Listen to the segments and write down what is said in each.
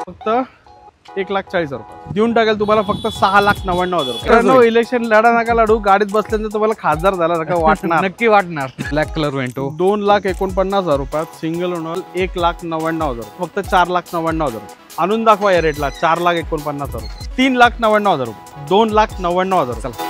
फक्त 1,40,000 रुपये देऊन टाकेल तुम्हाला फक्त 6,99,000 रुपये। इलेक्शन लढा नका लढू, गाडीत बसल्यानंतर तुम्हाला खासदार झाला का वाटणार? नक्की वाटणार। ब्लॅक कलर वेंटो 2,49,000 रुपयात सिंगल ओनर 1,99,000 फक्त 4,99,000 रुपये आणून दाखवा या रेटला। 4,49,000 रुपये 3,99,000 रुपये 2,99,000 चला।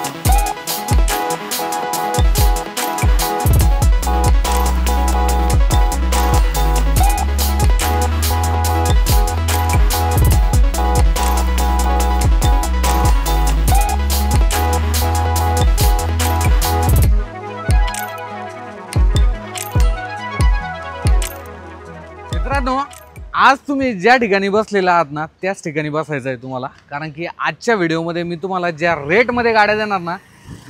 आज तुम्ही ज्या ठिकाणी बसलेला आहात ना त्याच ठिकाणी बसायचं आहे तुम्हाला, कारण की आजच्या व्हिडिओमध्ये मी तुम्हाला ज्या रेटमध्ये गाड्या देणार ना,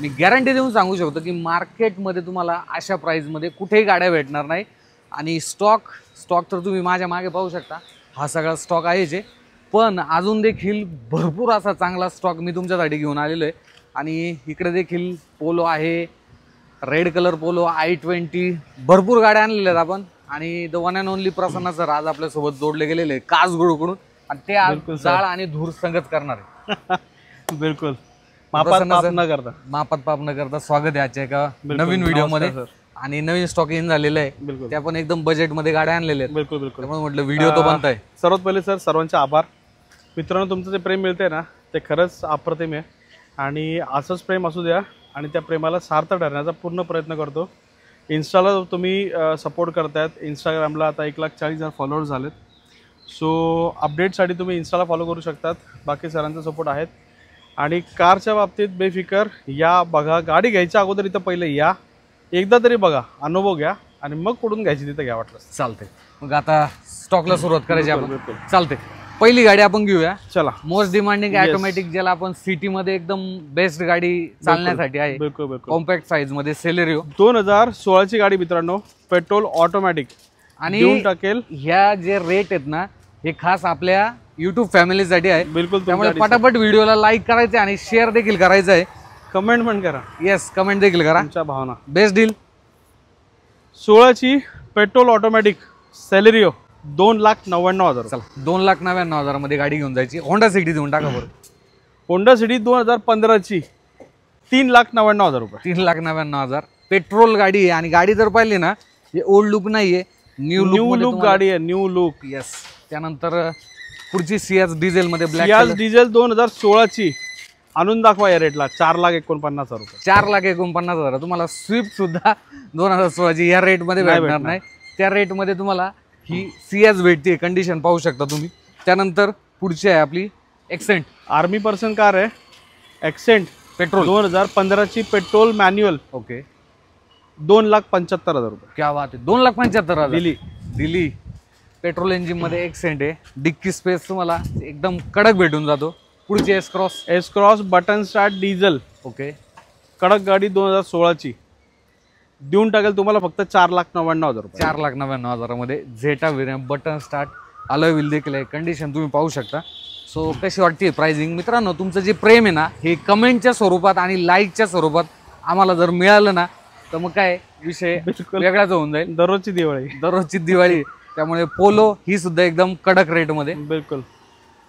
मी गॅरंटी देऊन सांगू शकतो की मार्केटमध्ये तुम्हाला अशा प्राईजमध्ये कुठेही गाड्या भेटणार नाही। आणि स्टॉक तर तुम्ही माझ्या मागे पाहू शकता, हा सगळा स्टॉक आहे जे, पण अजून देखील भरपूर असा चांगला स्टॉक मी तुमच्यासाठी घेऊन आलेलो आहे। आणि इकडे देखील पोलो आहे, रेड कलर पोलो, i20 भरपूर गाड्या आणलेल्या आहेत आपण। आणि the one and only Prasanna sir आज आपल्यासोबत जोडले गेलेले कासगुळकडून, आणि ते आज जाळ आणि धूर संगत करणार आहे। बिलकुल मापात पाप न करता स्वागत आहे आजच्या एका नवीन व्हिडिओ मध्ये। आणि नवीन स्टॉक इन झालेलं आहे, ते आपण एकदम बजेट मध्ये गाड्या आणलेल्या आहेत। बिलकुल बिलकुल म्हटलं व्हिडिओ तो बनताय। सर्वात पहिले सर सर्वांचे आभार मित्रांनो, तुमचं जे प्रेम मिळतंय ना ते खरंच अप्रतिम आहे, आणि असंच प्रेम असू द्या आणि त्या प्रेमाला सार्थ ठरण्याचा पूर्ण प्रयत्न करतो। इन्स्टाला तुम्ही सपोर्ट करतायत, इंस्टाग्रामला आता 1,40,000 फॉलोअर्स झालेत। सो अपडेटसाठी तुम्ही इन्स्टाला फॉलो करू शकतात, बाकी सरांचा सपोर्ट आहेत। आणि कारच्या बाबतीत बेफिकर या, बघा गाडी घ्यायच्या अगोदर इथं पहिले या, एकदा तरी बघा, अनुभव घ्या, आणि मग कुठून घ्यायची तिथं घ्या वाटलं चालते। मग आता स्टॉकला सुरुवात करायची आपण, चालते। पहिली गाडी आपण घेऊया, चला। मोस्ट डिमांडिंग ऑटोमॅटिक, ज्याला आपण सिटी मध्ये एकदम बेस्ट गाडी चालण्यासाठी आहे, कॉम्पॅक्ट साईज मध्ये सेलेरिओ 2016 ची गाडी मित्रांनो, पेट्रोल ऑटोमॅटिक, आणि टाकेल। ह्या जे रेट आहेत ना हे खास आपल्या युट्यूब फॅमिलीसाठी आहे। बिलकुल, त्यामुळे पटापट व्हिडिओला लाईक करायचं आणि शेअर देखील करायचं आहे, कमेंट पण करा। येस, कमेंट देखील करा तुमच्या भावना। बेस्ट डील 16 ची पेट्रोल ऑटोमॅटिक सेलेरिओ 2,99,000। चला 2,99,000 मध्ये गाडी घेऊन जायची। होंडा सिटी देऊन टाका बरं। होंडा सिटी 2015 ची 3,99,000 रुपये 3,99,000 पेट्रोल गाडी आहे। आणि गाडी जर पाहिली ना, हे ओल्ड लुक नाहीये, न्यू लुक गाडी आहे, न्यू लुक। येस, त्यानंतर पुढची सियाज डिझेल मध्ये, सियाज डिझेल 2016 ची आणून दाखवा या रेटला। 4,49,000 रुपये 4,49,000 तुम्हाला स्विफ्ट सुद्धा 2016 ची या रेट मध्ये भेटणार नाही। त्या रेट मध्ये तुम्हाला ही सियाज भेटते, कंडिशन पाहू शकता तुम्ही। त्यानंतर पुढची आहे आपली एक्सेंट, आर्मी पर्सन कार आहे, एक्सेंट पेट्रोल 2015 ची पेट्रोल मॅन्युअल। ओके, 2,75,000 रुपये। क्या बात आहे, 2,75,000 दिली पेट्रोल इंजिन मध्ये एक्सेंट आहे। डिक्की स्पेस तुम्हाला एकदम कडक भेटून जातो। पुढची S cross button start diesel, okay, कडक गाडी 2016 ची देऊन टाकेल तुम्हाला फक्त 4,99,000 रुपये 4,99,000 मध्ये Zeta variant, button start, alloy wheel देखील आहे, कंडिशन तुम्ही पाहू शकता। सो कशी वाटते प्राइसिंग मित्रांनो? तुमचं जे प्रेम आहे ना हे कमेंटच्या स्वरूपात आणि लाईकच्या स्वरूपात आम्हाला जर मिळालं ना तर मग काय विषय वेगळाच होऊन जाईल। दररोजची दिवाळी त्यामुळे पोलो ही सुद्धा एकदम कडक रेट मध्ये। बिलकुल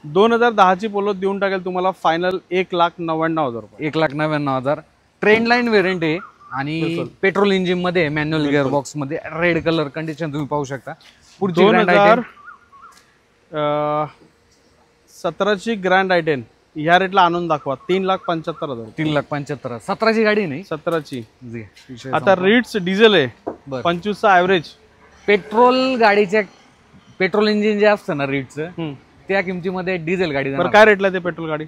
2010 ची पोलो देऊन टाकेल तुम्हाला फायनल 1,99,000 रुपये 1,99,000 ट्रेंड लाईन वेरियंट आहे आणि पेट्रोल इंजिन मध्ये, मॅन्युअल गिअर बॉक्स मध्ये, रेड कलर, कंडिशन तुम्ही पाहू शकता। पुढची 2017 ची ग्रँड i10 ह्या रेटला आणून दाखवा 3,75,000 3,75,000 17 ची गाडी नाही, 17 ची। आता रिट्स डिझेल आहे, 25 चा ऍव्हरेज। पेट्रोल गाडीच्या पेट्रोल इंजिन जे असतं ना रिट्सचं, त्या किमतीमध्ये डिझेल गाडी काय रेटला ते पेट्रोल गाडी?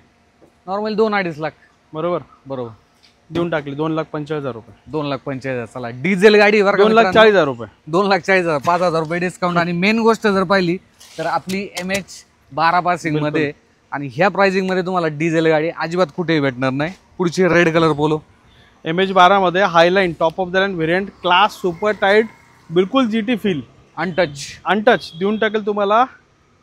नॉर्मल 2-2.5 लाख। बरोबर देऊन टाकली 2,45,000 रुपये 2,45,000 चला डिझेल गाडी 2,40,000 रुपये 2,40,000 5,000 रुपये डिस्काउंट। आणि मेन गोष्ट जर पाहिली तर आपली MH12 पासिंग मध्ये आणि ह्या प्राइसिंग मध्ये तुम्हाला डिझेल गाडी अजिबात कुठेही भेटणार नाही। पुढची रेड कलर पोलो MH12 मध्ये Highline, top of the line variant, class super tight, बिलकुल GT फील, अनटच देऊन टाकेल तुम्हाला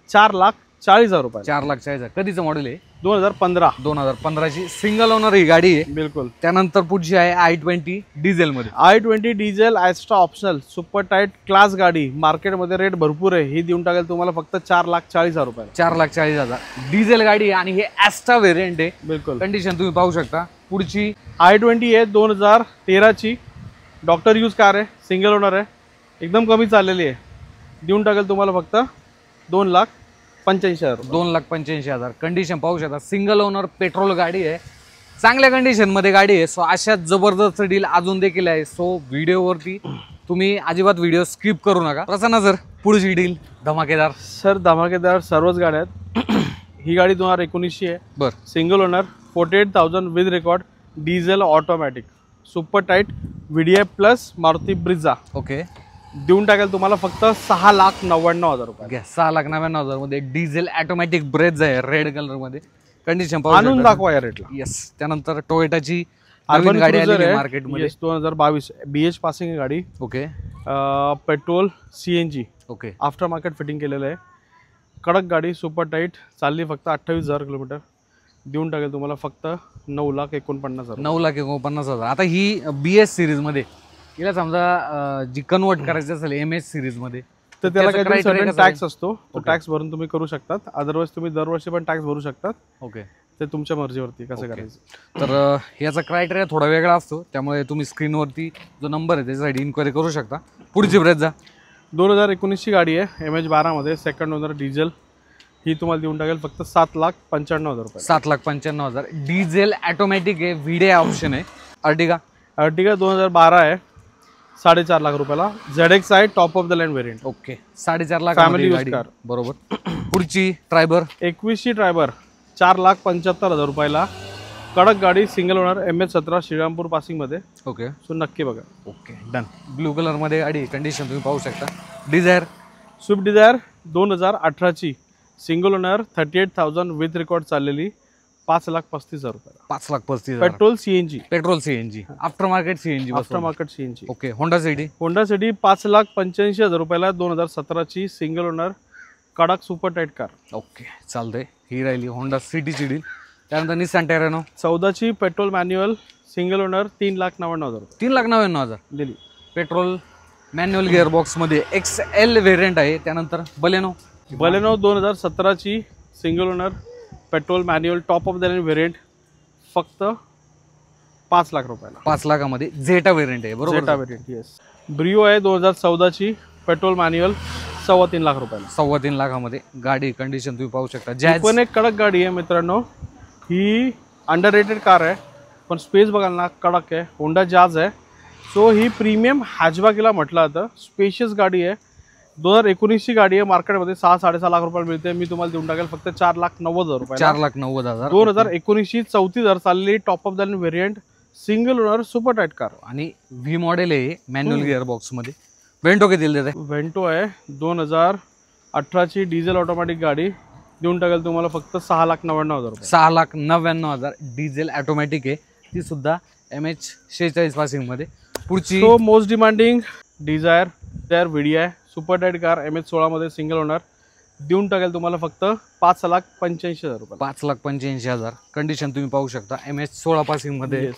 4,30,000 40,000 रुपये. 4,40,000. कधीचं मॉडेल आहे? 2015. 2015ची सिंगल ओनर ही गाडी आहे. बिलकुल. त्यानंतर पुढची आहे i20 डिझेल मध्ये. i20 diesel Asta optional super tight class गाडी. मार्केटमध्ये रेट भरपूर आहे. ही देऊन टाकेल तुम्हाला फक्त 4,40,000 रुपये. 4,40,000 डिझेल गाडी आहे आणि हे ॲस्ट्रा व्हेरियंट आहे. बिलकुल. कंडिशन तुम्ही पाहू शकता. पुढची i20 आहे 2013ची. डॉक्टर यूज कार आहे. सिंगल ओनर आहे. एकदम कमी चाललेली आहे. देऊन टाकेल तुम्हाला फक्त 2,85,000 रुपये. 2,85,000. कंडिशन पाहू शकता. सिंगल ओनर पेट्रोल गाडी आहे. चांगल्या कंडिशन मध्ये गाडी आहे. सो अशा जबरदस्त डील अजून देखील आहे. सो व्हिडिओवरती तुम्ही अजिबात व्हिडिओ स्किप करू नका. प्रसन्न सर, पुढची डील धमाकेदार. सर धमाकेदार सर्वच गाड्या आहेत. ही गाडी 2019ची आहे. बर. Single owner 48,000 with record diesel automatic super tight VDI plus Maruti Brezza. Okay. देऊन टाकेल तुम्हाला फक्त 6,99,000 रुपये. 6,99,000 मध्ये डिझेल ऑटोमॅटिक ब्रेझ आहे रेड कलर मध्ये. कंडिशन आणून दाखवा या रेटला. येस. त्यानंतर टोयोटाची नवीन गाडी आली मार्केट मध्ये. 2022 BH पासिंग गाडी. Okay. Petrol CNG. Okay. After market fitting केलेलं आहे. कडक गाडी सुपर टाईट चालली फक्त 28,000 किलोमीटर. देऊन टाकेल तुम्हाला फक्त 9,49,000. 9,49,000. आता ही BS सिरीज मध्ये हिला समजा जी कन्वर्ट करायची असेल MS सिरीज मध्ये तर त्याला काही सर्टन टॅक्स असतो. तो टॅक्स भरून तुम्ही करू शकतात. अदरवाईज तुम्ही दरवर्षी पण टॅक्स भरू शकतात. ओके. ते तुमच्या मर्जीवरती कसं करायचं. तर याचा क्रायटेरिया थोडा वेगळा असतो. त्यामुळे तुम्ही स्क्रीनवरती जो नंबर आहे त्याच्यासाठी इन्क्वायरी करू शकता. पुढची ब्रेझ जा. 2019ची गाडी आहे. MH12 मध्ये सेकंड ओनर डिझेल. ही तुम्हाला देऊन टाकेल फक्त 7,95,000 रुपये. 7,95,000. डिझेल ऑटोमॅटिक आहे. VDI ऑप्शन आहे. अर्टिगा. 2012 आहे. 4.5 लाख रुपयाला. ZX आहे top of the line variant. Okay. 4.5 lakh family use car. बरोबर. पुढची ट्रायबर. 21ची ट्रायबर 4,75,000 रुपयाला. कडक गाडी single owner MH17 Shrirampur passing मध्ये. ओके. सो नक्की बघा. ओके. डन. ब्लू कलर मध्ये गाडी. कंडिशन तुम्ही पाहू शकता. डिझायर. स्विफ्ट डिझायर 2018ची सिंगल ओनर 38,000 विथ रेकॉर्ड चाललेली. 5,35,000 रुपये. 5,35,000. Petrol CNG. Petrol CNG. After market CNG. After market CNG. Okay. Honda City. Honda City 5,85,000 रुपयाला. 2017ची सिंगल ओनर कडक सुपर टाईट कार. ओके. चालतंय. ही राहिली होंडा सिटीची डील. त्यानंतर निसान टेरेनो. 14ची पेट्रोल मॅन्युअल सिंगल ओनर 3,99,000 रुपये. 3,99,000 दिली. पेट्रोल मॅन्युअल गिअरबॉक्स मध्ये XL व्हेरियंट आहे. त्यानंतर Baleno. 2017ची single owner petrol manual top of the line variant फक्त 5 लाख रुपयाला. 5 लाखामध्ये झेटा व्हेरियंट आहे. बरोबर. झेटा व्हेरियंट. येस. ब्रिओ आहे 2014ची पेट्रोल मॅन्युअल 3.25 लाख रुपयाला. 3.25 लाखामध्ये गाडी. कंडिशन तुम्ही पाहू शकता. जॅज पण एक कडक गाडी आहे मित्रांनो. ही अंडर रेटेड कार आहे पण स्पेस बघाल ना कडक आहे. होंडा जॅज आहे. सो ही प्रीमियम हॅचबॅकला म्हटलं जातं. स्पेशियस गाडी आहे. 2019ची गाडी आहे. मार्केटमध्ये 6-6.5 लाख रुपये मिळते. मी तुम्हाला देऊन टाकेल फक्त 4,90,000 रुपये. 4,90,000. 2019ची 34,000 चाललेली top of the line variant single owner super tight car. आणि V मॉडेल आहे मॅन्युअल गिअरबॉक्स मध्ये. वेंटो किती देते? वेंटो आहे 2018ची डिझेल ऑटोमॅटिक गाडी. देऊन टाकेल तुम्हाला फक्त 6,99,000 रुपये. 6,99,000. डिझेल ऑटोमॅटिक आहे. ती सुद्धा MH46 पासिंग मध्ये. पुढची so most demanding Dzire VDI super tight car MH16 मध्ये सिंगल ओनर. देऊन टाकेल तुम्हाला फक्त 5,85,000 रुपये. 5,85,000. कंडिशन तुम्ही पाहू शकता. MH16 पासिंग मध्ये.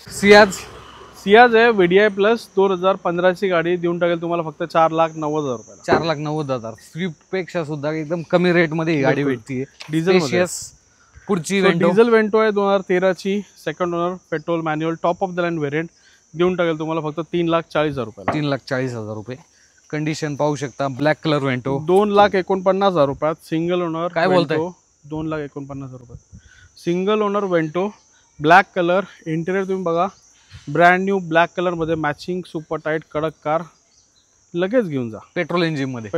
सियाज आहे VDI प्लस 2015ची गाडी. देऊन टाकेल तुम्हाला फक्त 4,90,000 रुपये. 4,90,000. स्विफ्ट पेक्षा सुद्धा एकदम कमी रेट मध्ये ही गाडी भेटते. डिझेल. पुढची डिझेल वेंटो आहे 2013ची second owner petrol manual top of the line variant. देऊन टाकेल तुम्हाला फक्त 3,40,000 रुपये. 3,40,000 रुपये. कंडिशन पाहू शकता. ब्लॅक कलर वेंटो 2,49,000 रुपयात. Single owner. काय बोलताय? 2,49,000 रुपयात single owner Vento. Black colour. Interior तुम्ही बघा. ब्रँड न्यू ब्लॅक कलर मध्ये मॅचिंग सुपर टाईट कडक कार. लगेच घेऊन जा. पेट्रोल इंजिन मध्ये.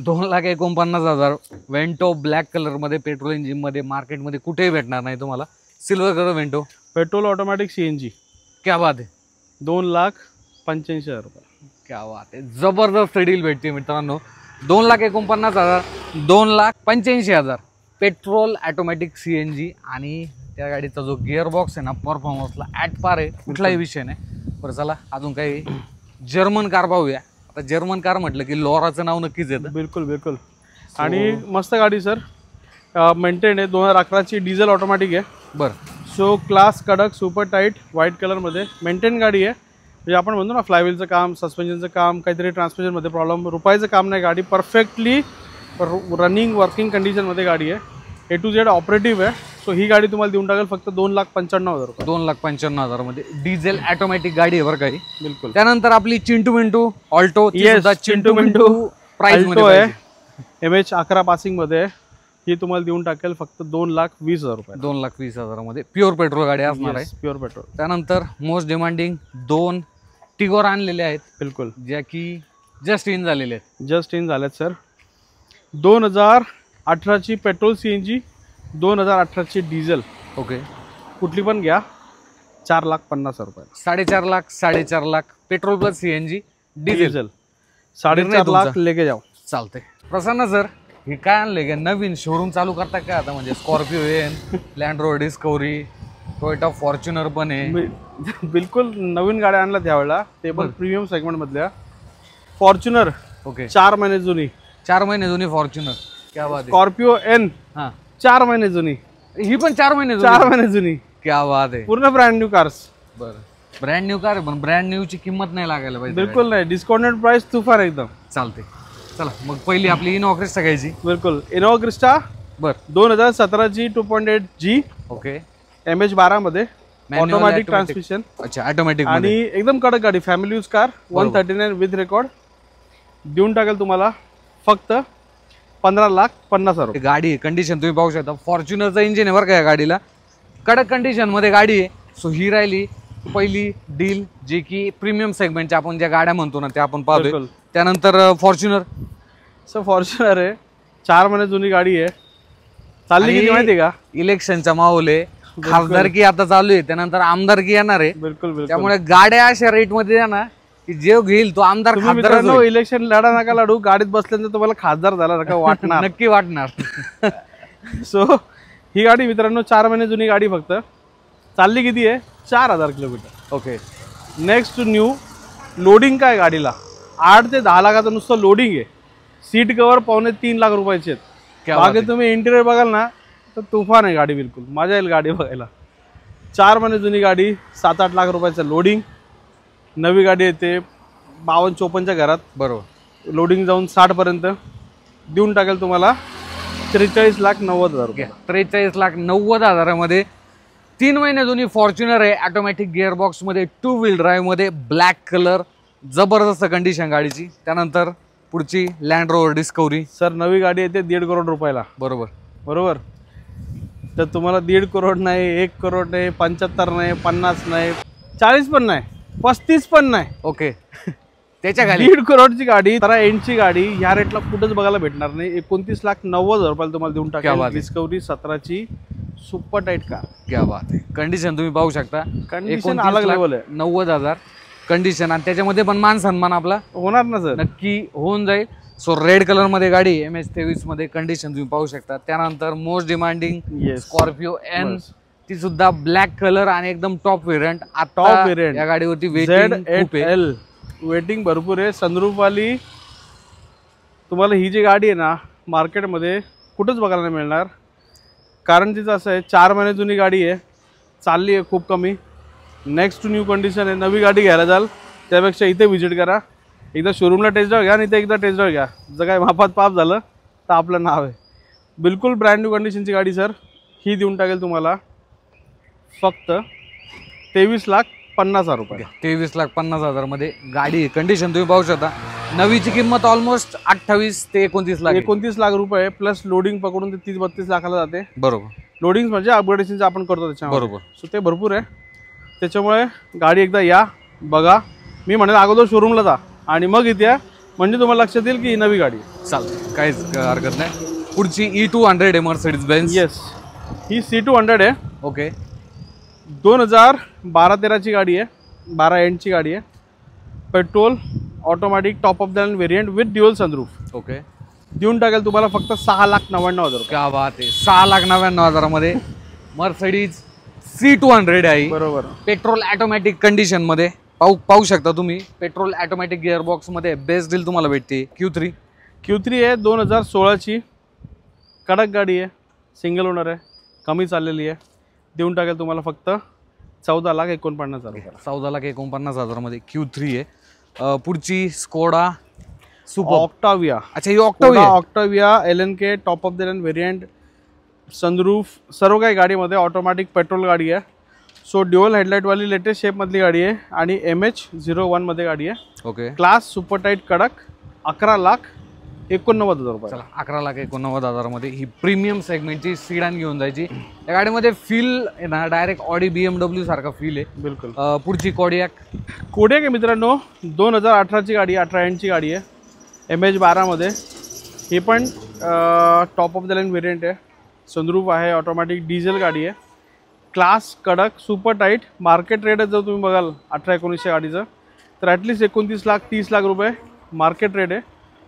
2,49,000 वेंटो ब्लॅक कलर मध्ये पेट्रोल इंजिन मध्ये. मार्केटमध्ये कुठेही भेटणार नाही तुम्हाला. Silver colour Vento. Petrol automatic CNG. क्या बात आहे. 2,85,000 रुपये. क्या बात आहे. जबरदस्त डील भेटते मित्रांनो. 2,49,000. 2,85,000. Petrol automatic CNG. आणि त्या गाडीचा जो गिअरबॉक्स आहे ना परफॉर्मन्सला ॲट पार आहे. कुठलाही विषय नाही. बरं चला अजून काही जर्मन कार पाहूया. आता जर्मन कार म्हटलं की लोराचं नाव नक्कीच येतं. बिलकुल. आणि मस्त गाडी सर. मेंटेन आहे, 2011ची डिझेल ऑटोमॅटिक आहे. बरं. सो क्लास कडक सुपर टाईट व्हाईट कलरमध्ये मेंटेन गाडी आहे. म्हणजे आपण म्हणतो ना फ्लायव्हीलचं काम, सस्पेन्शनचं काम, काहीतरी ट्रान्समिशनमध्ये प्रॉब्लेम, रुपयाचं काम नाही. गाडी परफेक्टली रनिंग वर्किंग कंडिशनमध्ये गाडी आहे. A to Z ऑपरेटिव्ह आहे. सो ही गाडी तुम्हाला देऊन टाकेल फक्त 2,95,000 रुपये. 2,95,000 मध्ये डिझेल ऑटोमॅटिक गाडी आहे बरं काही. बिलकुल. त्यानंतर आपली चिंटू मिंटू ऑल्टो, चिंटू मिंटू प्राइस मध्ये आहे. MH11 पासिंग मध्ये ही तुम्हाला देऊन टाकेल फक्त 2,20,000 रुपये. 2,20,000 मध्ये प्युअर पेट्रोल गाडी असणार आहे. Pure petrol. त्यानंतर मोस्ट डिमांडिंग 2 टिगोर आणलेले आहेत. बिलकुल. ज्या की जस्ट इन झालेले आहेत. जस्ट इन झालेत सर. 2018ची पेट्रोल CNG, 2018ची डिझेल. ओके. कुठली पण घ्या 4,50,000 रुपये. 4.5 lakh 4.5 lakh petrol plus CNG diesel. 4.5 lakh लेके जाओ. चालते. प्रसन्न सर, हे काय आणले का नवीन शोरूम चालू करता काय आता? म्हणजे स्कॉर्पिओ आहे, land rover discovery, Toyota Fortuner पण आहे. बिलकुल नवीन गाड्या आणल्या त्यावेळेला, ते पण प्रीमियम सेगमेंट मधल्या. फॉर्च्युनर ओके 4 महिने जुनी. 4 महिने जुनी फॉर्च्युनर. क्या बात आहे. स्कॉर्पिओ N हां 4 महिने जुनी. ही पण 4 महिने 4 महिने जुनी. क्या बात आहे. पूर्ण ब्रँड न्यू कार्स. बरं. ब्रँड न्यू कार, पण ब्रँड न्यू ची किंमत नाही लागायला पाहिजे. बिलकुल नाही. डिस्काउंटेड प्राइस तुफान एकदम. चालते. चला मग पहिली आपली इनोवा क्रिस्टा घ्यायची. बिलकुल. इनोवा क्रिस्टा बरं. 2017ची 2.8G. ओके. MH12 मध्ये ऑटोमॅटिक ट्रान्समिशन. अच्छा ऑटोमॅटिक आणि एकदम कडक गाडी, family use car. 139 with record देऊन टाकेल तुम्हाला फक्त 15,50,000 रुपये. गाडी कंडिशन तुम्ही पाहू शकता. फॉर्च्युनरचं इंजिन आहे बरं का या गाडीला. कडक कंडिशन मध्ये गाडी आहे. सो ही राहिली पहिली डील, जी की प्रीमियम सेगमेंटच्या आपण ज्या गाड्या म्हणतो ना त्या आपण पाहतोय. त्यानंतर फॉर्च्युनर. सर फॉर्च्युनर आहे, 4 महिने जुनी गाडी आहे. चालली किती माहिती का? इलेक्शनचा माहोल आहे, खासदारकी आता चालू आहे, त्यानंतर आमदारकी येणार आहे. बिलकुल. त्यामुळे गाड्या अशा रेट मध्ये आहे ना की जे घेईल तो आमदार खासदार. मित्रांनो इलेक्शन लढा नका लढू, गाडीत बसल्यानंतर तुम्हाला खासदार झाला नका वाटणार. नक्की वाटणार. सो ही गाडी मित्रांनो 4 महिने जुनी गाडी, फक्त चालली किती आहे? 4,000 kilometre. Okay. Next new. Loading काय गाडीला 8 ते 10 लाखाचं नुसतं लोडिंग आहे. सीट कव्हर 2.5-3 लाख रुपयाचे आहेत. बाकी तुम्ही इंटिरियर बघाल ना तर तुफान आहे गाडी. बिलकुल मजा येईल गाडी बघायला. 4 महिने जुनी गाडी, 7-8 लाख रुपयाचं लोडिंग. नवी गाडी येते 52-54च्या घरात. बरोबर. लोडिंग जाऊन 60 पर्यंत देऊन टाकेल तुम्हाला 43,90,000 रुपये. 43,90,000 मध्ये 3 महिने जुनी फॉर्च्युनर आहे. ऑटोमॅटिक गिअरबॉक्स मध्ये 2 व्हील ड्राईव्ह मध्ये, ब्लॅक कलर, जबरदस्त कंडिशन गाडीची. त्यानंतर पुढची लँड रोवर डिस्कवरी. सर नवी गाडी येते 1.5 करोड रुपयाला. बरोबर. तर तुम्हाला 1.5 करोड नाही, 1 करोड नाही, 75 नाही, 50 नाही, 40 पण नाही, 35 पण नाही. ओके. त्याच्या खाली 1.5 करोडची गाडी, 17 गाडी ह्या रेटला कुठंच बघायला भेटणार नाही. 29,90,000 रुपयाला तुम्हाला देऊन टाका. डिस्कवरी 17ची सुपर टाईट कार. क्या बात आहे. कंडिशन तुम्ही पाहू शकता. कंडिशन अलग लेवल आहे. 90,000 कंडिशन, आणि त्याच्यामध्ये पण मान सन्मान आपला होणार ना सर? नक्की होऊन जाईल. सो रेड कलर मध्ये गाडी, MH23 मध्ये कंडिशन तुम्ही पाहू शकता. त्यानंतर मोस्ट डिमांडिंग स्कॉर्पिओ N, ती सुद्धा ब्लॅक कलर आणि एकदम टॉप व्हेरियंट. टॉप व्हेरियंट या गाडीवरती वेटिंग भरपूर आहे. सनरूफ वाली तुम्हाला ही जी गाडी आहे ना मार्केटमध्ये कुठंच बघायला नाही मिळणार. कारण तिचं असं आहे 4 महिने जुनी गाडी आहे, चालली आहे खूप कमी. नेक्स्ट टू न्यू कंडिशन आहे. नवी गाडी घ्यायला जाल त्यापेक्षा इथे व्हिजिट करा. एकदा शोरूमला टेस्ट ड्राईव्ह घ्या आणि इथे एकदा टेस्ट ड्राईव्ह घ्या. जर काय मापात पाप झालं तर आपलं नाव आहे. बिलकुल ब्रँड न्यू कंडिशनची गाडी सर. ही देऊन टाकेल तुम्हाला फक्त 23,50,000 रुपये. 23,50,000 मध्ये गाडी. कंडिशन तुम्ही पाहू शकता. नवीची किंमत ऑलमोस्ट 28 ते 29 लाख. 29 लाख रुपये प्लस लोडिंग पकडून ते 30-32 लाखाला जाते. बरोबर. लोडिंग म्हणजे अपग्रेडेशनचं आपण करतो त्याच्यामध्ये. बरोबर. सो ते भरपूर आहे. त्याच्यामुळे गाडी एकदा या बघा. मी म्हणेल अगोदर शोरूमला जा आणि मग इथे या, म्हणजे तुम्हाला लक्षात येईल की ही नवी गाडी. चालते, काहीच हरकत नाही. पुढची E200 आहे मर्सिडीज बेन्झ. येस, ही C200 आहे. ओके. 2012-13ची गाडी आहे, 12 एंडची गाडी आहे. Petrol automatic top of the line variant with dual sunroof. Okay. देऊन टाकेल तुम्हाला फक्त 6,99,000 रुपये. क्या बात आहे. 6,99,000 मध्ये मर्सिडीज C200 आहे. बरोबर. पेट्रोल ऑटोमॅटिक कंडिशन मध्ये पाहू शकता तुम्ही. पेट्रोल ऑटोमॅटिक गिअरबॉक्स मध्ये बेस्ट डील तुम्हाला भेटते. Q3 आहे 2016ची कडक गाडी आहे. सिंगल ओनर आहे, कमी चाललेली आहे, देऊन टाकेल तुम्हाला फक्त 14,49,000 रुपये. 14,49,000 Q3 आहे. पुढची स्कोडा सुपर ऑक्टाविया. अच्छा ही Octavia Octavia LNK top of the line variant, sunroof सर्व काही गाडीमध्ये. ऑटोमॅटिक पेट्रोल गाडी आहे. सो ड्युअल हेडलाईटवाली लेटेस्ट शेपमधली गाडी आहे आणि MH01 मध्ये गाडी आहे. ओके. क्लास सुपर टाईट कडक. 11,89,000 रुपये. चला 11,89,000 मध्ये ही प्रीमियम सेगमेंटची सीडान घेऊन जायची. या गाडीमध्ये फील ना डायरेक्ट ऑडी BMW सारखा फील आहे. बिलकुल. पुढची कोडियाक आहे मित्रांनो, 2018ची गाडी, 18 इंचची गाडी आहे, MH12 मध्ये. ही पण top of the line variant आहे, सनरूफ आहे, ऑटोमॅटिक डिझेल गाडी आहे. क्लास कडक सुपर टाईट. मार्केट रेट जर तुम्ही बघाल 18-19च्या गाडीचं तर ॲटलिस्ट 29,30,00,000 रुपये मार्केट रेट आहे.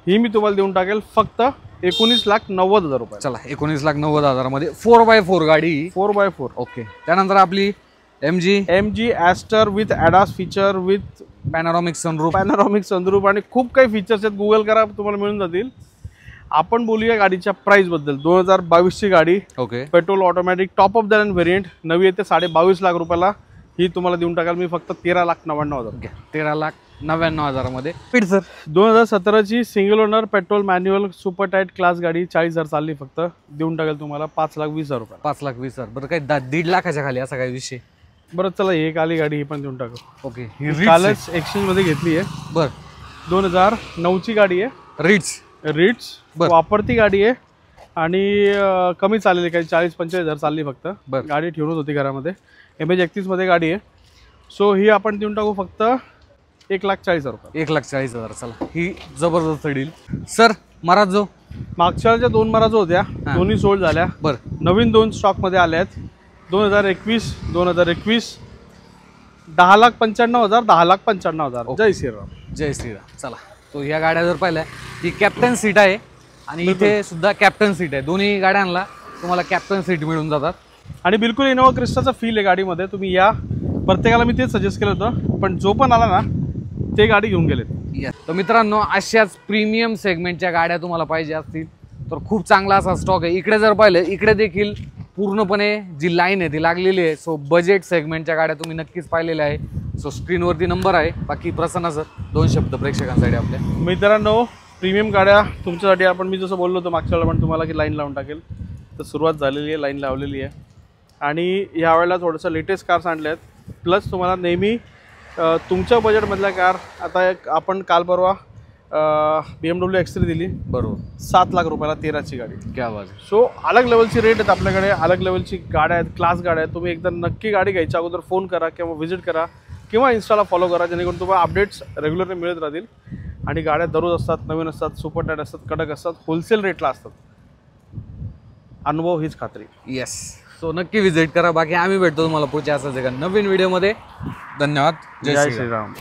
ही मी तुम्हाला देऊन टाकेल फक्त 19,90,000 रुपये. चला 19,90,000 मध्ये 4x4 गाडी. 4x4. ओके. त्यानंतर आपली MG Astor with ADAS feature, with panoramic sunroof आणि खूप काही फीचर्स आहेत. गुगल करा, तुम्हाला मिळून जातील. आपण बोलूया गाडीच्या प्राईसबद्दल. 2022ची गाडी. Okay. Petrol automatic top of the line variant, नवी येते 22.5 रुपयाला. ही तुम्हाला देऊन टाकाल मी फक्त 13,99,000. 13,99,000 मध्ये. स्पीड सर 2017ची single owner petrol manual super tight class गाडी, 40,000 चालली, फक्त देऊन टाकेल तुम्हाला 5,20,000 रुपये. 5,20,000. बरं काही 1.5 लाखाच्या खाली असा काही विषय. बरं चला, एक आली गाडी, ही पण देऊन टाकू. ओके. कालच एक्सचेंज मध्ये घेतली आहे. बरं. 2009ची गाडी आहे, रिट्स वापरती गाडी आहे आणि कमी चाललेली, काही 40-45,000 चालली फक्त. गाडी ठेवूनच होती घरामध्ये. MH31 मध्ये गाडी आहे. सो ही आपण देऊन टाकू फक्त 1,40,000 रुपये. 1,40,000. चला ही जबरदस्त डील. सर मराजो मागच्या 2 मराजो होत्या, दोन्ही सोल्ड झाल्या. बरं. नवीन 2 स्टॉक मध्ये आल्या आहेत. 2021 10,95,000, 10,95,000. जय श्रीराम. जय श्रीराम. चला तो ह्या गाड्या जर पाहिल्या, ही कॅप्टन सीट आहे आणि इथे सुद्धा कॅप्टन सीट आहे. दोन्ही गाड्यांना तुम्हाला कॅप्टन सीट मिळून जातात आणि बिलकुल इनोवा क्रिस्टाचा फील आहे गाडीमध्ये. तुम्ही या, प्रत्येकाला मी तेच सजेस्ट केलं होतं, पण जो पण आला ना ते गाडी घेऊन गेलेत. तर मित्रांनो, अशाच प्रीमियम सेगमेंटच्या गाड्या तुम्हाला पाहिजे असतील तर खूप चांगला असा स्टॉक आहे. इकडे जर पाहिलं, इकडे देखील पूर्णपणे जी लाईन आहे ती लागलेली आहे. सो बजेट सेगमेंटच्या गाड्या तुम्ही नक्कीच पाहिलेल्या आहे. सो स्क्रीनवरती नंबर आहे. बाकी प्रसन्न सर 2 शब्द प्रेक्षकांसाठी आपल्या. मित्रांनो, प्रीमियम गाड्या तुमच्यासाठी आपण, मी जसं बोललो होतो मागच्या वेळेला पण तुम्हाला की लाईन लावून टाकेल, तर सुरुवात झालेली आहे, लाईन लावलेली आहे. आणि यावेळेला थोडंसं लेटेस्ट कार्स आणल्या आहेत. प्लस तुम्हाला नेहमी तुमच्या बजेटमधल्या कार, आता एक आपण काल परवा BMW X3 दिली, बरोबर 7 लाख रुपयाला 13ची गाडी. क्या बात. सो अलग लेवलची रेट आहेत आपल्याकडे, अलग लेवलची गाड्या आहेत, क्लास गाड्या आहेत. तुम्ही एकदा नक्की गाडी घ्यायच्या अगोदर फोन करा किंवा व्हिजिट करा किंवा इन्स्टाला फॉलो करा, जेणेकरून तुम्हाला अपडेट्स रेग्युलरली मिळत राहतील. आणि गाड्या दररोज असतात, नवीन असतात, सुपर टाईट असतात, कडक असतात, होलसेल रेटला असतात. अनुभव हीच खात्री. येस. सो नक्की व्हिजिट करा. बाकी आम्ही भेटतो तुम्हाला पुढच्या असाच एका नवीन व्हिडिओमध्ये. धन्यवाद. जय श्रीराम.